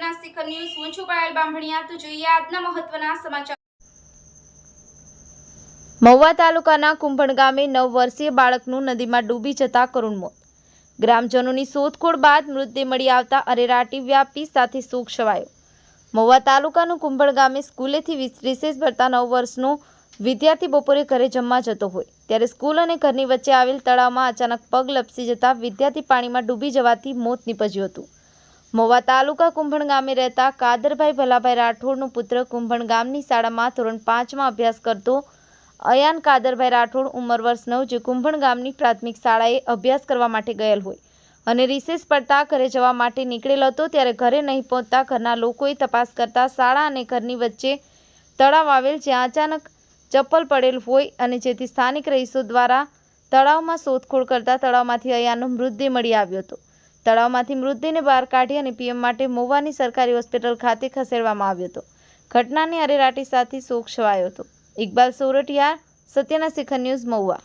સત્યના શિખર ન્યૂઝ હું છું પાયલ બામણિયા। તો જોઈએ આજના મહત્વના સમાચાર। મહુવા તાલુકાના કુંભણ ગામે 9 વર્ષીય બાળકનું નદીમાં ડૂબી જતા કરુણ મોત। ગ્રામજનોની શોધખોળ બાદ મૃતદેહ મળી આવતા અરેરાટી વ્યાપી સાથે શોક છવાયો। મહુવા તાલુકાનું કુંભણ ગામે સ્કૂલેથી રિસેસ ભરતા 9 વર્ષનો વિદ્યાર્થી બપોરે ઘરે જમવા જતો હોય ત્યારે સ્કૂલ અને ઘરની વચ્ચે આવેલ તળાવમાં અચાનક પગ લપસી જતા વિદ્યાર્થી પાણીમાં ડૂબી જવાથી મોત નીપજ્યું હતું। મહુવા તાલુકા કુંભણ ગામે રહેતા કાદરભાઈ ભલાભાઈ રાઠોડનો પુત્ર કુંભણ ગામની શાળામાં ધોરણ 5માં અભ્યાસ કરતો અયાન કાદરભાઈ રાઠોડ ઉંમર વર્ષ 9 જે કુંભણ ગામની પ્રાથમિક શાળાએ અભ્યાસ કરવા માટે ગયેલ હોય અને રિસેસ પડતા ઘરે જવા માટે નીકળેલ હતો ત્યારે ઘરે નહીં પહોંચતા ઘરના લોકોએ તપાસ કરતા શાળા અને ઘરની વચ્ચે તળાવ આવેલ જ્યાં અચાનક ચપ્પલ પડેલ હોય અને જેથી સ્થાનિક રહીશો દ્વારા તળાવમાં શોધખોળ કરતા તળાવમાંથી અયાનનો મૃતદેહ મળી આવ્યો હતો। તળાવમાંથી મૃતદેહને બહાર કાઢી અને પીએમ માટે મહુવાની સરકારી હોસ્પિટલ ખાતે ખસેડવામાં આવ્યો હતો। ઘટનાની અરેરાટી સાથે શોક છવાયો હતો। ઇકબાલ સોરઠિયા, સત્યના શિખર ન્યૂઝ, મહુવા।